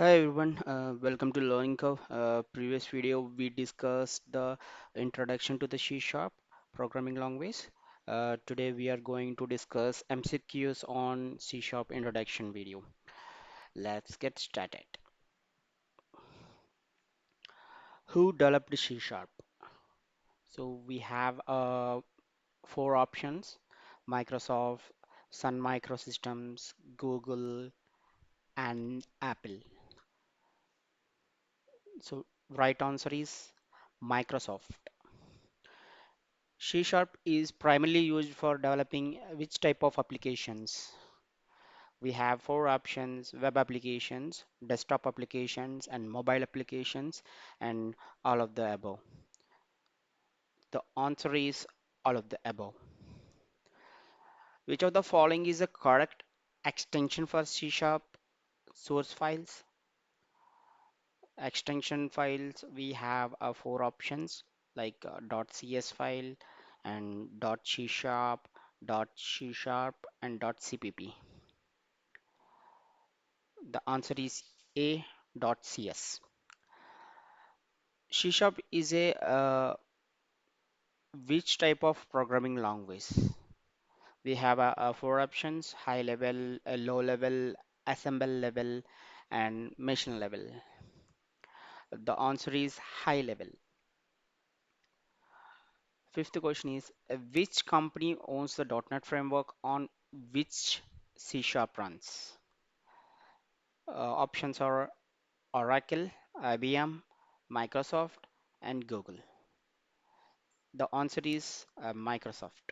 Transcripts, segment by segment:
Hi everyone, welcome to Learning Curve. Previous video we discussed the introduction to the C Sharp programming language. Today we are going to discuss MCQs on C Sharp introduction video. Let's get started. Who developed C Sharp? So we have four options: Microsoft, Sun Microsystems, Google, and Apple. So right answer is Microsoft. C Sharp is primarily used for developing which type of applications? We have four options: web applications, desktop applications, and mobile applications, and all of the above. The answer is all of the above. Which of the following is a correct extension for C Sharp source files? Extension files, we have four options like .cs file and .c sharp, .c sharp, and .cpp. The answer is A.cs. C Sharp is a which type of programming language? We have four options: high level, low level, assemble level, and machine level. The answer is high level. Fifth question is which company owns the .NET framework on which C Sharp runs? Options are Oracle, IBM, Microsoft, and Google. The answer is Microsoft.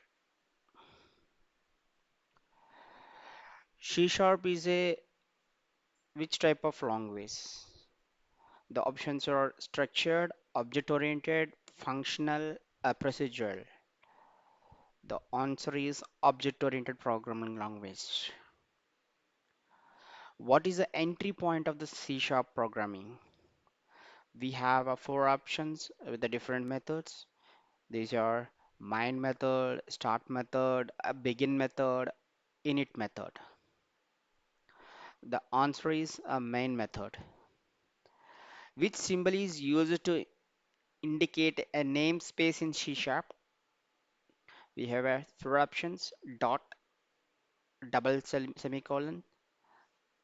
C Sharp is a which type of language? The options are structured, object-oriented, functional, procedural. The answer is object-oriented programming language. What is the entry point of the C Sharp programming? We have four options with the different methods. These are main method, start method, a begin method, init method. The answer is a main method. Which symbol is used to indicate a namespace in C Sharp? We have four options: dot, double semicolon,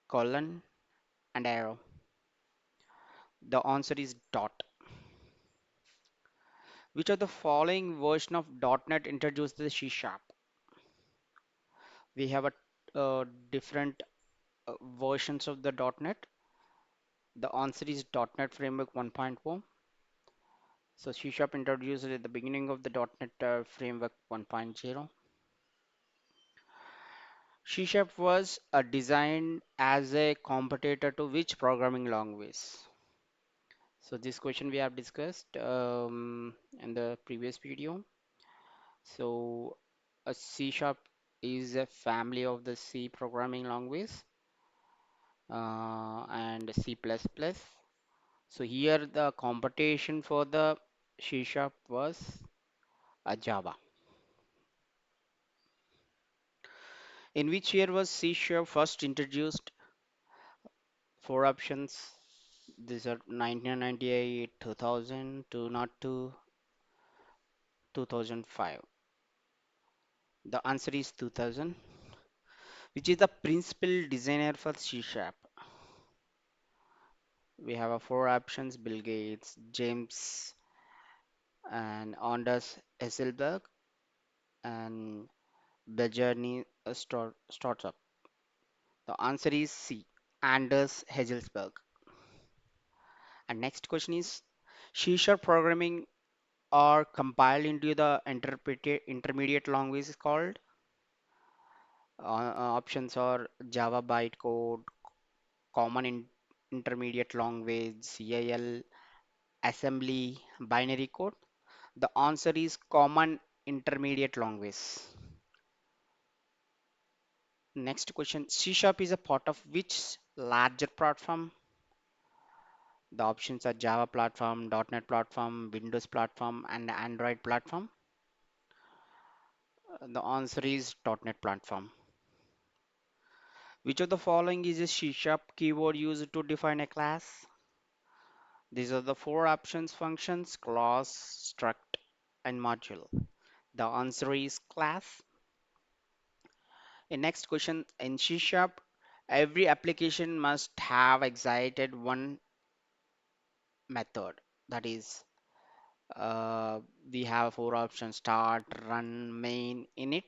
colon, and arrow. The answer is dot. Which of the following version of .NET introduced the C Sharp? We have a different versions of the .NET. The answer is .NET Framework 1.0. So C Sharp introduced it at the beginning of the .NET Framework 1.0. C Sharp was designed as a competitor to which programming language? So this question we have discussed in the previous video. So a C Sharp is a family of the C programming language and C++. So here the competition for the C Sharp was Java. In which year was C Sharp first introduced? Four options. These are 1998, 2000, 2002, 2005. The answer is 2000. Which is the principal designer for C Sharp? We have four options: Bill Gates, James, and Anders Hesselberg, and Bjarni startup. The answer is C, Anders Hesselberg. And next question is C Sharp programming are compiled into the intermediate language is called. Options are Java bytecode, Common Intermediate Language, CIL, Assembly, Binary Code. The answer is Common Intermediate Language. Next question, C Sharp is a part of which larger platform? The options are Java platform, .NET platform, Windows platform, and Android platform. The answer is .NET platform. Which of the following is a C sharp keyword used to define a class? These are the four options: functions, class, struct, and module. The answer is class. In next question, in C sharp, every application must have excited one method. That is, uh, we have four options: start, run, main, init.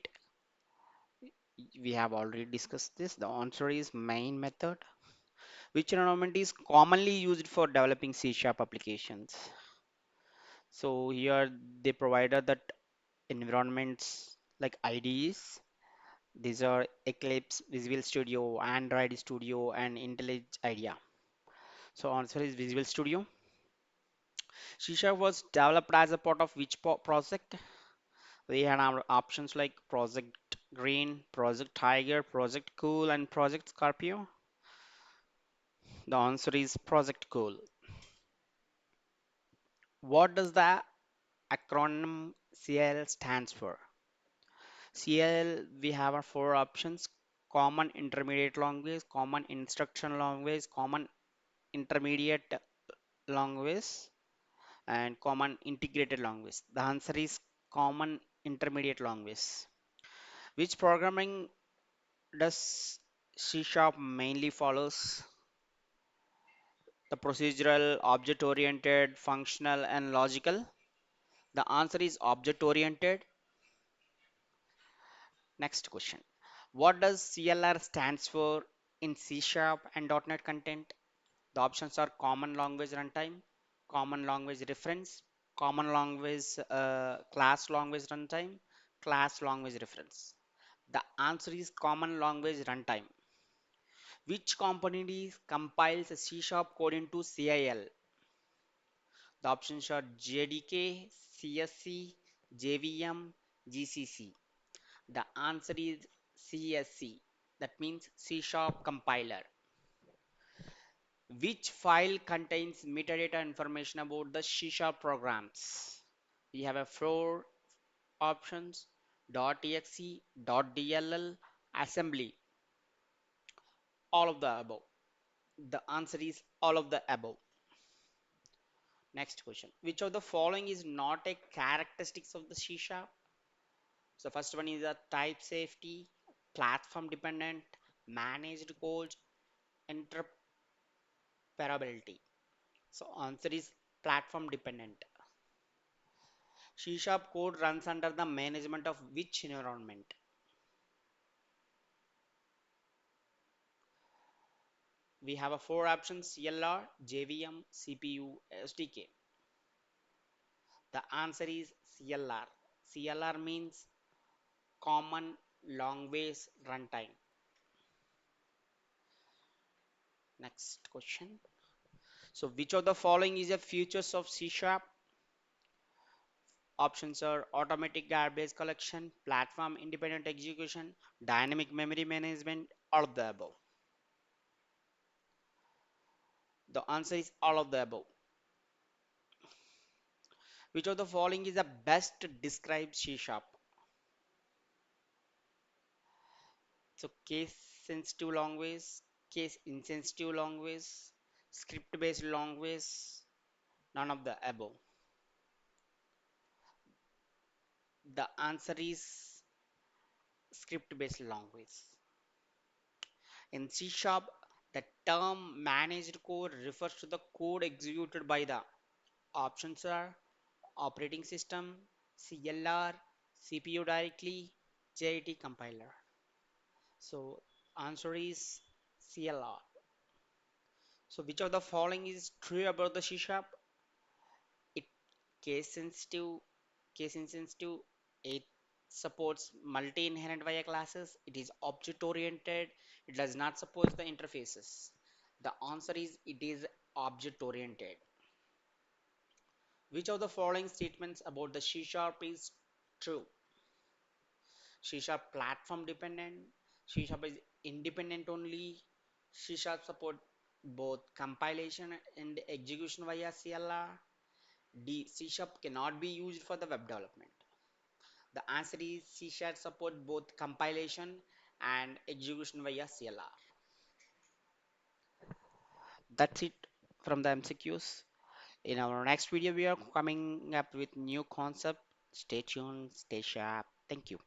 We have already discussed this. The answer is main method. Which environment is commonly used for developing C sharp applications? So here they provided that environments like IDEs. These are Eclipse, Visual Studio, Android Studio, and IntelliJ IDEA. So answer is Visual Studio. C Sharp was developed as a part of which project? We had our options like Project Green, Project Tiger, Project Cool, and Project Scorpio. The answer is Project Cool. What does the acronym CL stands for? CL, we have our four options: Common Intermediate Language, Common Instruction Language, Common Intermediate Language, and Common Integrated Language. The answer is Common Intermediate Language. Which programming does C Sharp mainly follows? The procedural, object oriented, functional, and logical. The answer is object oriented. Next question. What does CLR stands for in C Sharp and .NET content? The options are common language runtime, common language reference, common language class language runtime, class language reference. The answer is common language runtime. Which component is compiles a C Sharp code into CIL? The options are JDK, CSC, JVM, GCC. The answer is CSC. That means C Sharp compiler. Which file contains metadata information about the C Sharp programs? We have a four options: .exe, .dll, assembly. All of the above. The answer is all of the above. Next question. Which of the following is not a characteristics of the C Sharp? So first one is a type safety, platform dependent, managed code, interoperability. So answer is platform dependent. C Sharp code runs under the management of which environment? We have a four options: CLR, JVM, CPU, SDK. The answer is CLR. CLR means common language runtime. Next question. So which of the following is a features of C Sharp? Options are automatic garbage collection, platform independent execution, dynamic memory management, all of the above. The answer is all of the above. Which of the following is the best described C Sharp? So case sensitive language, case insensitive language, script based language, none of the above. The answer is script based language. In C Sharp, the term managed code refers to the code executed by the options are operating system, CLR, CPU directly, JIT compiler. So answer is CLR. So which of the following is true about the C Sharp? It case sensitive, case insensitive. It supports multi-inherent via classes. It is object oriented. It does not support the interfaces. The answer is it is object oriented. Which of the following statements about the C Sharp is true? C Sharp platform dependent. C Sharp is independent only. C Sharp support both compilation and execution via CLR. D. C Sharp cannot be used for the web development. The answer is C Sharp support both compilation and execution via CLR. That's it from the MCQs. In our next video, we are coming up with new concept. Stay tuned, stay sharp. Thank you.